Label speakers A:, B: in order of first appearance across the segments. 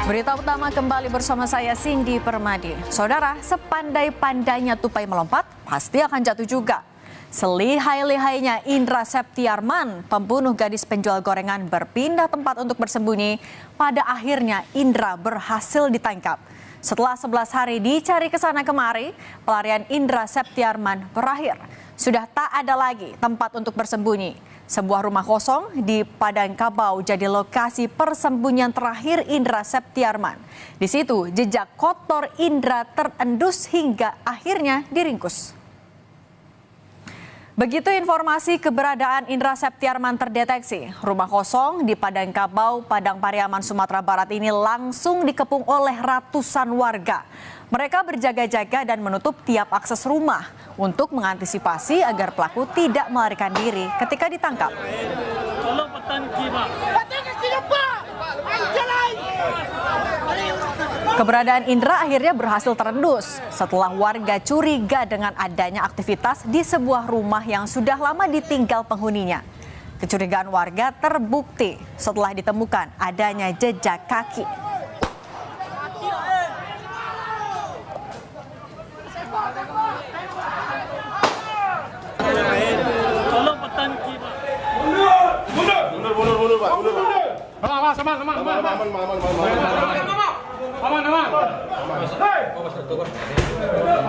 A: Berita utama kembali bersama saya Cindy Permadi. Saudara, sepandai-pandainya tupai melompat, pasti akan jatuh juga. Selihai-lihainya Indra Septiarman, pembunuh gadis penjual gorengan berpindah tempat untuk bersembunyi. Pada akhirnya Indra berhasil ditangkap. Setelah 11 hari dicari kesana kemari, pelarian Indra Septiarman berakhir. Sudah tak ada lagi tempat untuk bersembunyi. Sebuah rumah kosong di Padangkabau jadi lokasi persembunyian terakhir Indra Septiarman. Di situ jejak kotor Indra terendus hingga akhirnya diringkus. Begitu informasi keberadaan Indra Septiarman terdeteksi, rumah kosong di Padangkabau, Padang Pariaman, Sumatera Barat ini langsung dikepung oleh ratusan warga. Mereka berjaga-jaga dan menutup tiap akses rumah untuk mengantisipasi agar pelaku tidak melarikan diri ketika ditangkap. Keberadaan Indra akhirnya berhasil terendus setelah warga curiga dengan adanya aktivitas di sebuah rumah yang sudah lama ditinggal penghuninya. Kecurigaan warga terbukti setelah ditemukan adanya jejak kaki.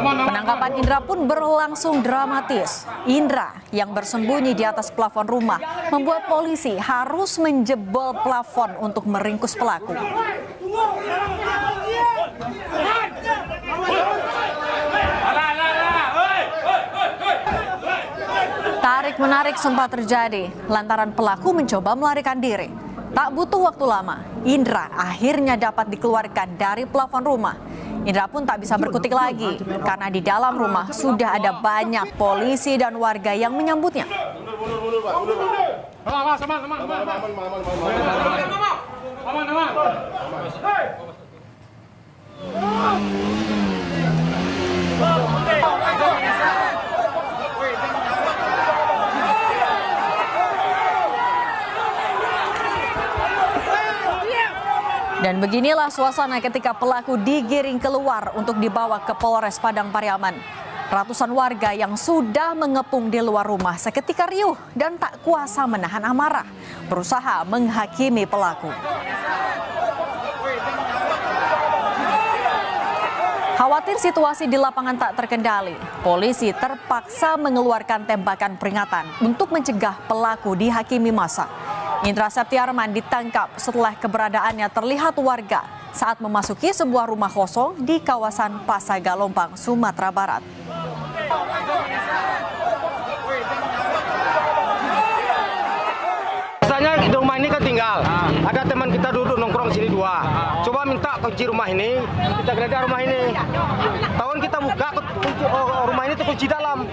A: Penangkapan Indra pun berlangsung dramatis. Indra yang bersembunyi di atas plafon rumah membuat polisi harus menjebol plafon untuk meringkus pelaku. Tarik-menarik sempat terjadi lantaran pelaku mencoba melarikan diri. Tak butuh waktu lama, Indra akhirnya dapat dikeluarkan dari plafon rumah. Indra pun tak bisa berkutik lagi karena di dalam rumah sudah ada banyak polisi dan warga yang menyambutnya. Dan beginilah suasana ketika pelaku digiring keluar untuk dibawa ke Polres Padang Pariaman. Ratusan warga yang sudah mengepung di luar rumah seketika riuh dan tak kuasa menahan amarah, berusaha menghakimi pelaku. Khawatir situasi di lapangan tak terkendali, polisi terpaksa mengeluarkan tembakan peringatan untuk mencegah pelaku dihakimi massa. Indra Septiarman ditangkap setelah keberadaannya terlihat warga saat memasuki sebuah rumah kosong di kawasan Pasagalompang, Sumatera Barat.
B: Misalnya di rumah ini kan tinggal, ada teman kita duduk nongkrong sini dua. Coba minta kunci rumah ini, kita geledah rumah ini. Tahun kita buka, rumah ini terkunci dalam.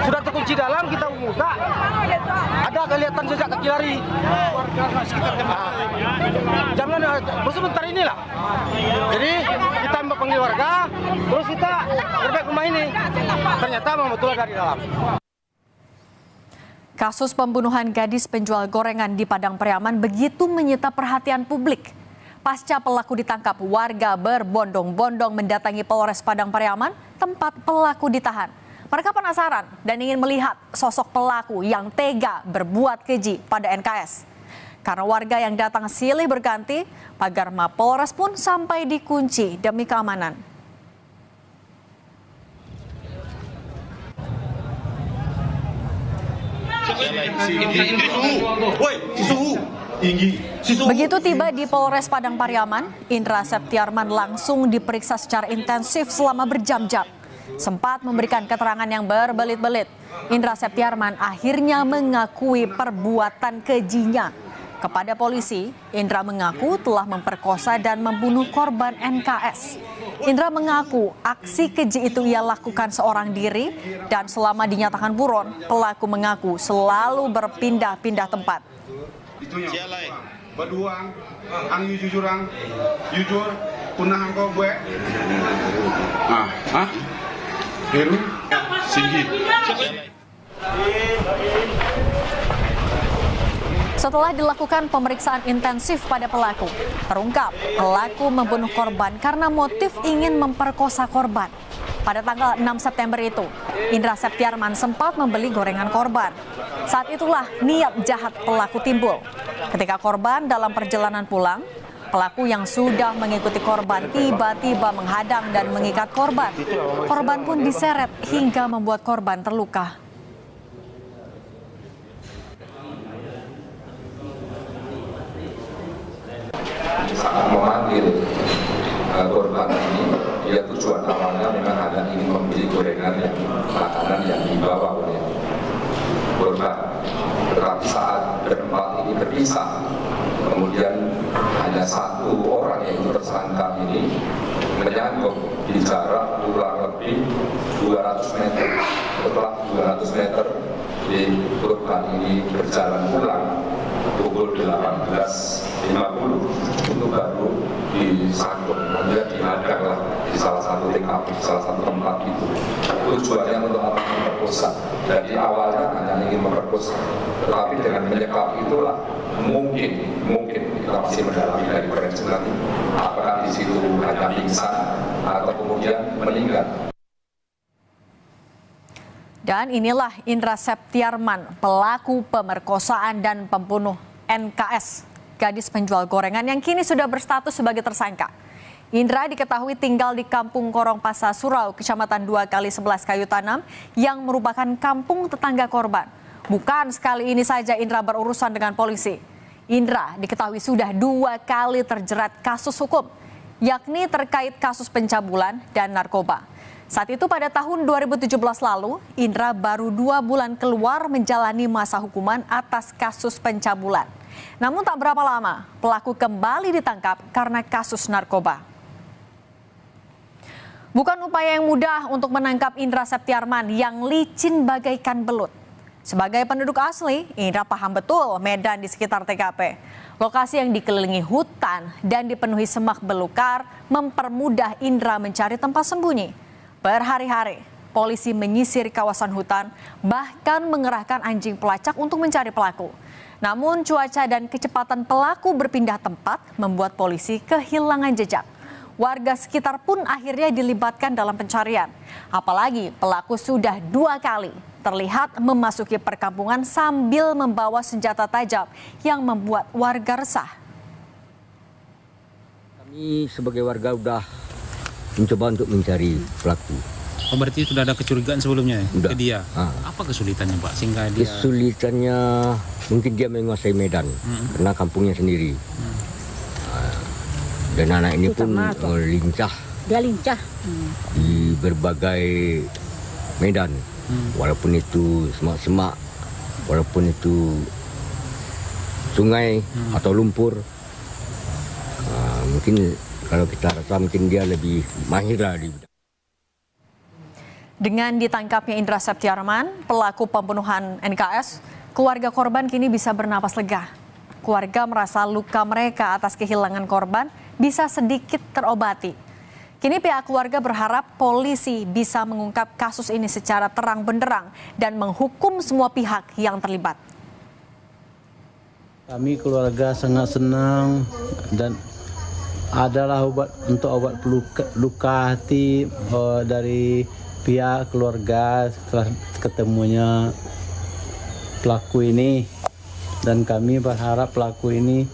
B: Sudah terkunci dalam, kita buka, ada kelihatan jejak kaki lari. Jam sebentar inilah. Jadi kita panggil warga, terus kita gerbek rumah ini. Ternyata memang betul dari dalam.
A: Kasus pembunuhan gadis penjual gorengan di Padang Pariaman begitu menyita perhatian publik. Pasca pelaku ditangkap, warga berbondong-bondong mendatangi Polres Padang Pariaman, tempat pelaku ditahan. Mereka penasaran dan ingin melihat sosok pelaku yang tega berbuat keji pada NKS. Karena warga yang datang silih berganti, pagar Mapolres pun sampai dikunci demi keamanan. Begitu tiba di Polres Padang Pariaman, Indra Septiarman langsung diperiksa secara intensif selama berjam-jam. Sempat memberikan keterangan yang berbelit-belit. Indra Septiarman akhirnya mengakui perbuatan kejinya. Kepada polisi, Indra mengaku telah memperkosa dan membunuh korban NKS. Indra mengaku aksi keji itu ia lakukan seorang diri dan selama dinyatakan buron, pelaku mengaku selalu berpindah-pindah tempat.
C: Berduang, jujur, punah angko gue. Heru, Singgi.
A: Setelah dilakukan pemeriksaan intensif pada pelaku, terungkap pelaku membunuh korban karena motif ingin memperkosa korban. Pada tanggal 6 September itu, Indra Septiarman sempat membeli gorengan korban. Saat itulah niat jahat pelaku timbul. Ketika korban dalam perjalanan pulang, pelaku yang sudah mengikuti korban tiba-tiba menghadang dan mengikat korban. Korban pun diseret hingga membuat korban terluka.
D: Saat memanggil korban ini, dia tujuan awalnya memang hanya ingin membeli gorengan yang makanan yang dibawa oleh korban. Tetapi saat berempat ini berpisah, kemudian hanya satu orang yaitu tersangka ini menyangkut di jarak kurang lebih 200 meter. Setelah 200 meter, di korban ini berjalan pulang pukul 18.50 itu baru disangkut, kemudian dihadanglah di salah satu TKP, salah satu tempat itu. Tujuannya untuk apa? Memperkosa. Jadi awalnya hanya ingin memperkosa, tetapi dengan menyekap itulah mungkin kita masih mendalami dari forensik nanti apakah di situ hanya pingsan atau kemudian meninggal.
A: Dan inilah Indra Septiarman, pelaku pemerkosaan dan pembunuh NKS, gadis penjual gorengan yang kini sudah berstatus sebagai tersangka. Indra diketahui tinggal di Kampung Korong Pasa Surau, Kecamatan 2x11 Kayu Tanam, yang merupakan kampung tetangga korban. Bukan sekali ini saja Indra berurusan dengan polisi. Indra diketahui sudah 2 kali terjerat kasus hukum, yakni terkait kasus pencabulan dan narkoba. Saat itu pada tahun 2017 lalu, Indra baru 2 bulan keluar menjalani masa hukuman atas kasus pencabulan. Namun tak berapa lama, pelaku kembali ditangkap karena kasus narkoba. Bukan upaya yang mudah untuk menangkap Indra Septiarman yang licin bagaikan belut. Sebagai penduduk asli, Indra paham betul medan di sekitar TKP. Lokasi yang dikelilingi hutan dan dipenuhi semak belukar mempermudah Indra mencari tempat sembunyi. Berhari-hari, polisi menyisir kawasan hutan, bahkan mengerahkan anjing pelacak untuk mencari pelaku. Namun cuaca dan kecepatan pelaku berpindah tempat membuat polisi kehilangan jejak. Warga sekitar pun akhirnya dilibatkan dalam pencarian. Apalagi pelaku sudah 2 kali terlihat memasuki perkampungan sambil membawa senjata tajam yang membuat warga resah.
E: Kami sebagai warga sudah mencoba untuk mencari pelaku.
F: Oh, berarti sudah ada kecurigaan sebelumnya
E: Udah.
F: ke dia? Apa kesulitannya Pak sehingga dia...
E: Kesulitannya mungkin dia menguasai medan karena kampungnya sendiri. Dan anak ini pun lincah.
G: Dia lincah.
E: Di berbagai medan. Walaupun itu semak-semak, walaupun itu sungai atau lumpur. Mungkin kalau kita rasa mungkin dia lebih mahir lah di bidang.
A: Dengan ditangkapnya Indra Septiarman, pelaku pembunuhan NKS, keluarga korban kini bisa bernapas lega. Keluarga merasa luka mereka atas kehilangan korban bisa sedikit terobati. Kini pihak keluarga berharap polisi bisa mengungkap kasus ini secara terang benderang dan menghukum semua pihak yang terlibat.
H: Kami keluarga sangat senang dan adalah obat luka hati dari pihak keluarga setelah ketemunya pelaku ini, dan kami berharap pelaku ini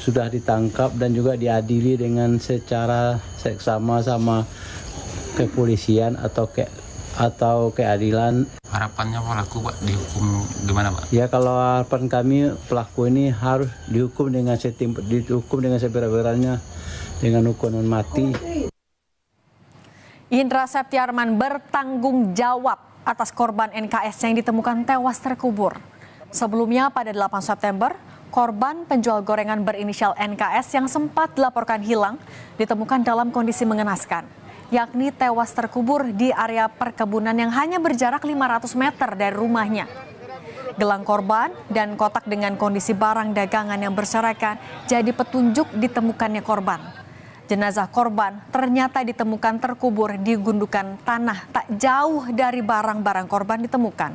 H: sudah ditangkap dan juga diadili dengan secara seksama sama kepolisian atau keadilan.
F: Harapannya pelaku Pak dihukum gimana Pak?
H: Ya, kalau harapan kami pelaku ini harus dihukum dengan seberat-beratnya dengan hukuman mati.
A: Indra Septiarman bertanggung jawab atas korban NKS yang ditemukan tewas terkubur. Sebelumnya pada 8 September, korban penjual gorengan berinisial NKS yang sempat dilaporkan hilang ditemukan dalam kondisi mengenaskan, yakni tewas terkubur di area perkebunan yang hanya berjarak 500 meter dari rumahnya. Gelang korban dan kotak dengan kondisi barang dagangan yang berserakan jadi petunjuk ditemukannya korban. Jenazah korban ternyata ditemukan terkubur di gundukan tanah tak jauh dari barang-barang korban ditemukan.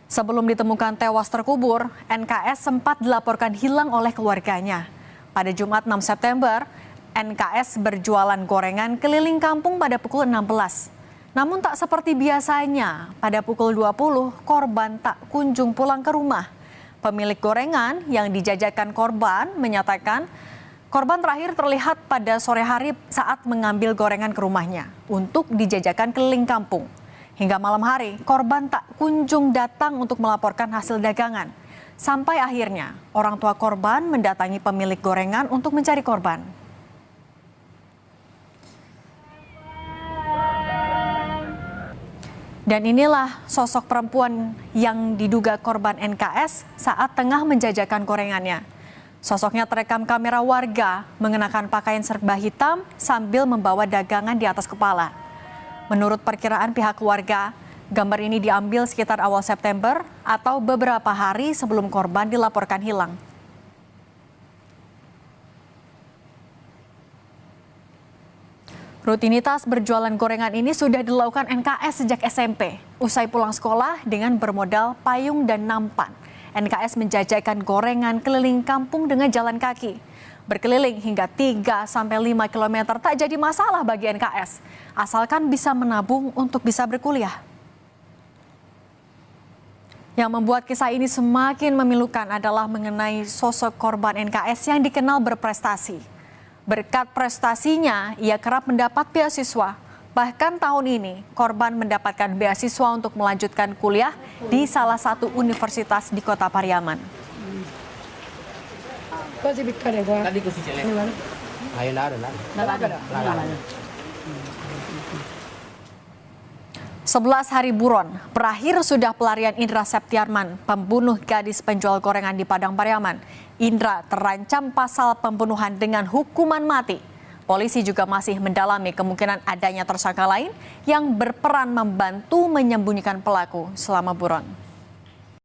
A: Sebelum ditemukan tewas terkubur, NKS sempat dilaporkan hilang oleh keluarganya. Pada Jumat 6 September, NKS berjualan gorengan keliling kampung pada pukul 16. Namun tak seperti biasanya, pada pukul 20 korban tak kunjung pulang ke rumah. Pemilik gorengan yang dijajakan korban menyatakan korban terakhir terlihat pada sore hari saat mengambil gorengan ke rumahnya untuk dijajakan keliling kampung. Hingga malam hari, korban tak kunjung datang untuk melaporkan hasil dagangan. Sampai akhirnya, orang tua korban mendatangi pemilik gorengan untuk mencari korban. Dan inilah sosok perempuan yang diduga korban NKS saat tengah menjajakan gorengannya. Sosoknya terekam kamera warga mengenakan pakaian serba hitam sambil membawa dagangan di atas kepala. Menurut perkiraan pihak keluarga, gambar ini diambil sekitar awal September atau beberapa hari sebelum korban dilaporkan hilang. Rutinitas berjualan gorengan ini sudah dilakukan NKS sejak SMP. Usai pulang sekolah dengan bermodal payung dan nampan, NKS menjajakan gorengan keliling kampung dengan jalan kaki. Berkeliling hingga 3-5 km tak jadi masalah bagi NKS, asalkan bisa menabung untuk bisa berkuliah. Yang membuat kisah ini semakin memilukan adalah mengenai sosok korban NKS yang dikenal berprestasi. Berkat prestasinya, ia kerap mendapat beasiswa. Bahkan tahun ini, korban mendapatkan beasiswa untuk melanjutkan kuliah di salah satu universitas di Kota Pariaman. 11 hari buron, berakhir sudah pelarian Indra Septiarman, pembunuh gadis penjual gorengan di Padang Pariaman. Indra terancam pasal pembunuhan dengan hukuman mati. Polisi juga masih mendalami kemungkinan adanya tersangka lain yang berperan membantu menyembunyikan pelaku selama buron.